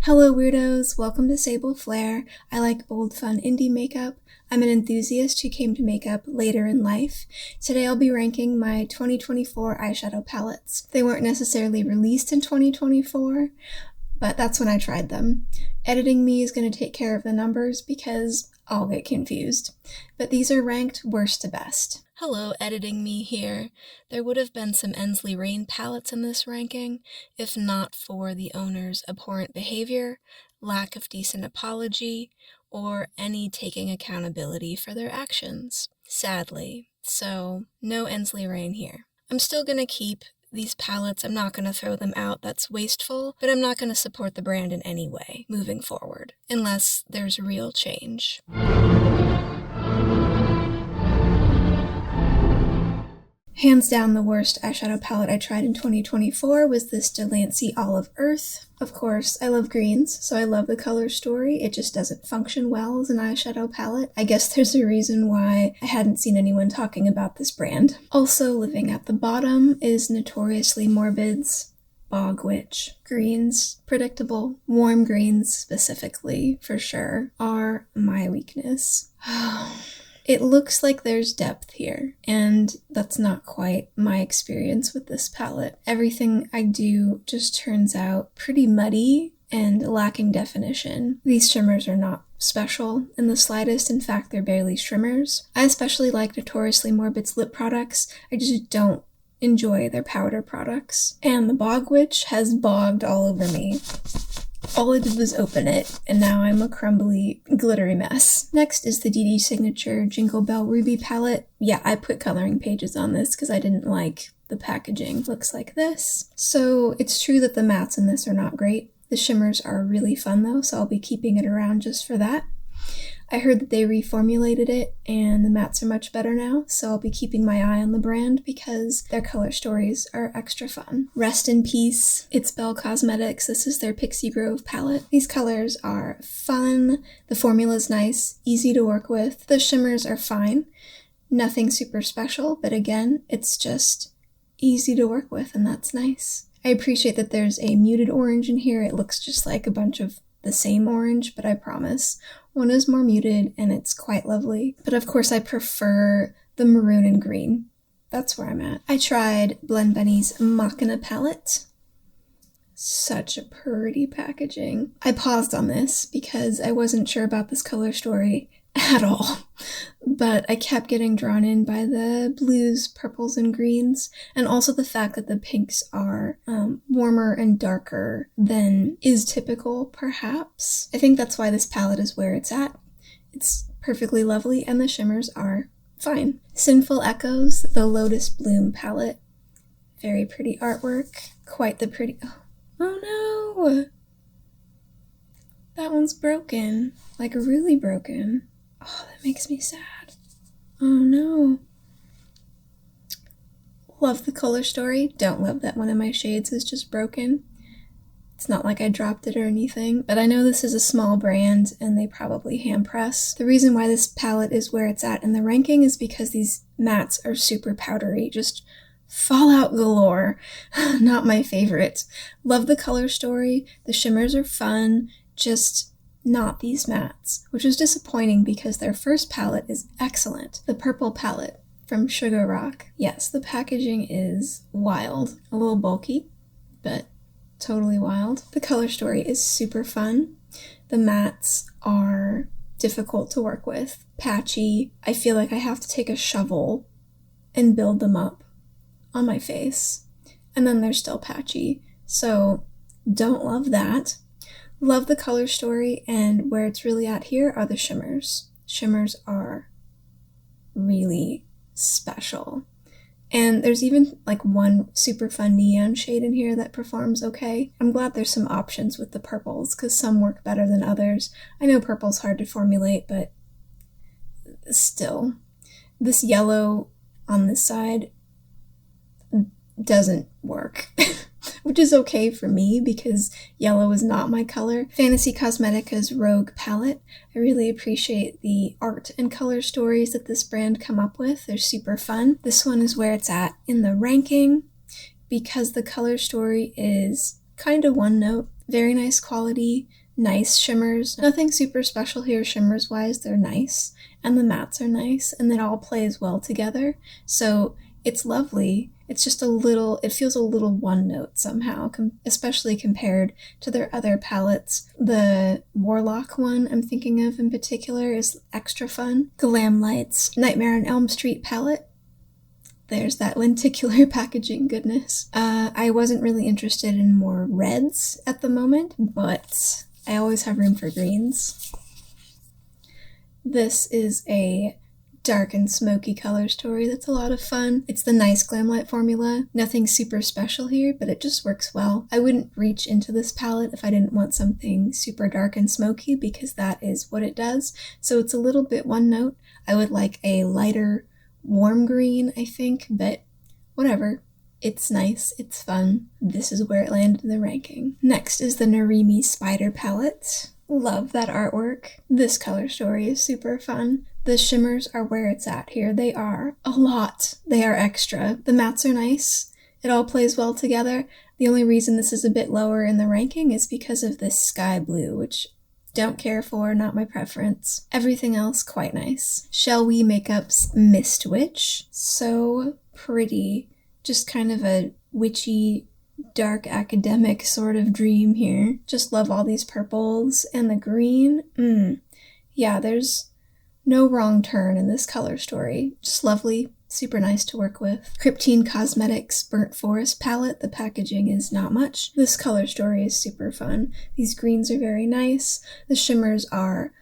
Hello weirdos, welcome to Sable Flare. I like bold, fun indie makeup. I'm an enthusiast who came to makeup later in life. Today I'll be ranking my 2024 eyeshadow palettes. They weren't necessarily released in 2024, but that's when I tried them. Editing me is going to take care of the numbers because I'll get confused. But these are ranked worst to best. Hello, editing me here. There would have been some Ensley Rain palettes in this ranking, if not for the owner's abhorrent behavior, lack of decent apology, or any taking accountability for their actions. Sadly. So, no Ensley Rain here. I'm still gonna keep these palettes. I'm not going to throw them out. That's wasteful, but I'm not going to support the brand in any way moving forward, unless there's real change. Hands down, the worst eyeshadow palette I tried in 2024 was this Delancey Olive Earth. Of course, I love greens, so I love the color story. It just doesn't function well as an eyeshadow palette. I guess there's a reason why I hadn't seen anyone talking about this brand. Also living at the bottom is Notoriously Morbid's Bog Witch. Greens, predictable, warm greens specifically, for sure, are my weakness. It looks like there's depth here, and that's not quite my experience with this palette. Everything I do just turns out pretty muddy and lacking definition. These shimmers are not special in the slightest. In fact, they're barely shimmers. I especially like Notoriously Morbid's lip products. I just don't enjoy their powder products. And the Bog Witch has bogged all over me. All I did was open it, and now I'm a crumbly, glittery mess. Next is the DD Signature Jingle Bell Ruby palette. Yeah, I put coloring pages on this because I didn't like the packaging. Looks like this. So it's true that the mattes in this are not great. The shimmers are really fun though, so I'll be keeping it around just for that. I heard that they reformulated it and the mattes are much better now, so I'll be keeping my eye on the brand because their color stories are extra fun. Rest in peace, It's Belle Cosmetics. This is their Pixie Grove palette. These colors are fun, the formula's nice, easy to work with, the shimmers are fine, nothing super special, but again, it's just easy to work with and that's nice. I appreciate that there's a muted orange in here. It looks just like a bunch of the same orange, but I promise one is more muted and it's quite lovely. But of course I prefer the maroon and green. That's where I'm at. I tried Blend Bunny's Machina palette. Such a pretty packaging. I paused on this because I wasn't sure about this color story at all, but I kept getting drawn in by the blues, purples, and greens, and also the fact that the pinks are warmer and darker than is typical, perhaps. I think that's why this palette is where it's at. It's perfectly lovely, and the shimmers are fine. Sinful Echoes, the Lotus Bloom palette. Very pretty artwork. Quite the pretty... Oh no! That one's broken. Like, really broken. Oh, that makes me sad. Oh no. Love the color story. Don't love that one of my shades is just broken. It's not like I dropped it or anything, but I know this is a small brand and they probably hand press. The reason why this palette is where it's at in the ranking is because these mattes are super powdery, just fallout galore. Not my favorite. Love the color story. The shimmers are fun, just not these mattes, which is disappointing because their first palette is excellent. The purple palette from Sugar Rock. Yes, the packaging is wild. A little bulky, but totally wild. The color story is super fun. The mattes are difficult to work with, patchy. I feel like I have to take a shovel and build them up on my face. And then they're still patchy. So don't love that. Love the color story, and where it's really at here are the shimmers. Shimmers are really special. And there's even like one super fun neon shade in here that performs okay. I'm glad there's some options with the purples because some work better than others. I know purple's hard to formulate, but still. This yellow on this side doesn't work. Which is okay for me because yellow is not my color. Fantasy Cosmetica's Rogue palette. I really appreciate the art and color stories that this brand come up with. They're super fun. This one is where it's at in the ranking because the color story is kind of one note. Very nice quality, nice shimmers. Nothing super special here shimmers wise, they're nice. And the mattes are nice, and it all plays well together. So it's lovely. It's just it feels a little one note somehow, especially compared to their other palettes. The Warlock one I'm thinking of in particular is extra fun. Glam Lights Nightmare on Elm Street palette. There's that lenticular packaging goodness. I wasn't really interested in more reds at the moment, but I always have room for greens. This is a dark and smoky color story that's a lot of fun. It's the nice Glam Light formula. Nothing super special here, but it just works well. I wouldn't reach into this palette if I didn't want something super dark and smoky, because that is what it does. So it's a little bit one note. I would like a lighter warm green, I think, but whatever. It's nice, it's fun. This is where it landed in the ranking. Next is the Narimi Spider palette. Love that artwork. This color story is super fun. The shimmers are where it's at here. They are a lot. They are extra. The mattes are nice. It all plays well together. The only reason this is a bit lower in the ranking is because of this sky blue, which don't care for, not my preference. Everything else, quite nice. Shall We Makeup's Mist Witch. So pretty. Just kind of a witchy, dark academic sort of dream here. Just love all these purples and the green. Yeah, there's no wrong turn in this color story. Just lovely, super nice to work with. Cryptine Cosmetics Burnt Forest palette. The packaging is not much. This color story is super fun. These greens are very nice. The shimmers are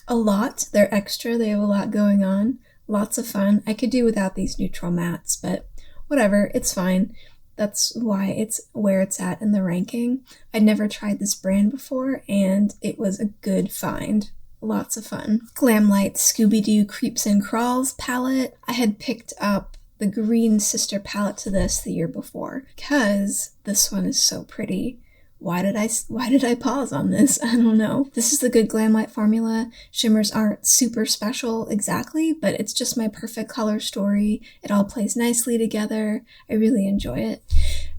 a lot. They're extra. They have a lot going on. Lots of fun. I could do without these neutral mattes, but whatever, it's fine. That's why it's where it's at in the ranking. I'd never tried this brand before, and it was a good find. Lots of fun. Glam Light Scooby-Doo Creeps and Crawls palette. I had picked up the green sister palette to this the year before, because this one is so pretty. Why did I pause on this? I don't know. This is the good Glam Light formula. Shimmers aren't super special exactly, but it's just my perfect color story. It all plays nicely together. I really enjoy it.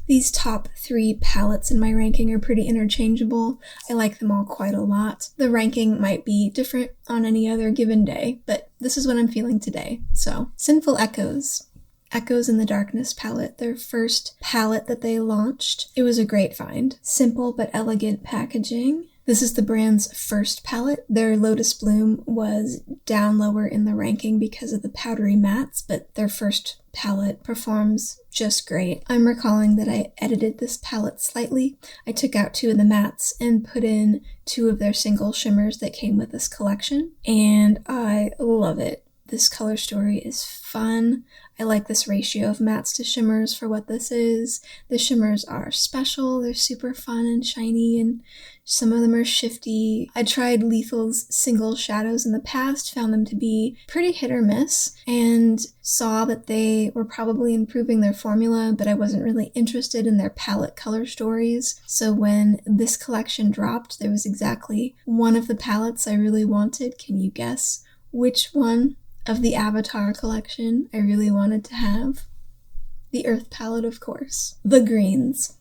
These top 3 palettes in my ranking are pretty interchangeable. I like them all quite a lot. The ranking might be different on any other given day, but this is what I'm feeling today. So, Sinful Echoes. Echoes in the Darkness palette, their first palette that they launched. It was a great find. Simple but elegant packaging. This is the brand's first palette. Their Lotus Bloom was down lower in the ranking because of the powdery mattes, but their first palette performs just great. I'm recalling that I edited this palette slightly. I took out 2 of the mattes and put in 2 of their single shimmers that came with this collection, and I love it. This color story is fun. I like this ratio of mattes to shimmers for what this is. The shimmers are special, they're super fun and shiny, and some of them are shifty. I tried Lethal's single shadows in the past, found them to be pretty hit or miss, and saw that they were probably improving their formula, but I wasn't really interested in their palette color stories. So when this collection dropped, there was exactly one of the palettes I really wanted. Can you guess which one of the Avatar collection I really wanted to have? The Earth palette, of course. The greens.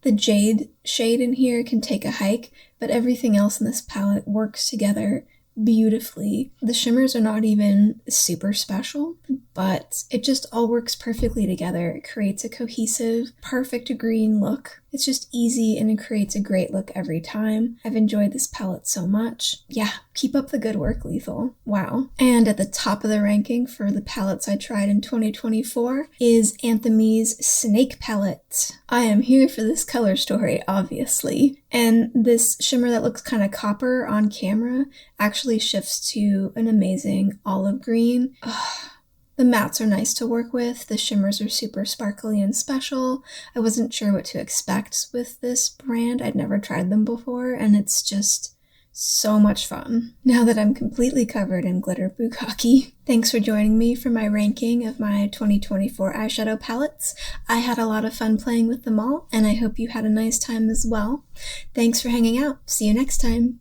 The jade shade in here can take a hike, but everything else in this palette works together beautifully. The shimmers are not even super special, but it just all works perfectly together. It creates a cohesive, perfect green look. It's just easy and it creates a great look every time. I've enjoyed this palette so much. Yeah, keep up the good work, Lethal. Wow. And at the top of the ranking for the palettes I tried in 2024 is Anthemy's Snake palette. I am here for this color story, obviously. And this shimmer that looks kind of copper on camera actually shifts to an amazing olive green. Ugh. The mattes are nice to work with, the shimmers are super sparkly and special. I wasn't sure what to expect with this brand. I'd never tried them before, and it's just so much fun. Now that I'm completely covered in glitter bukkake. Thanks for joining me for my ranking of my 2024 eyeshadow palettes. I had a lot of fun playing with them all, and I hope you had a nice time as well. Thanks for hanging out. See you next time.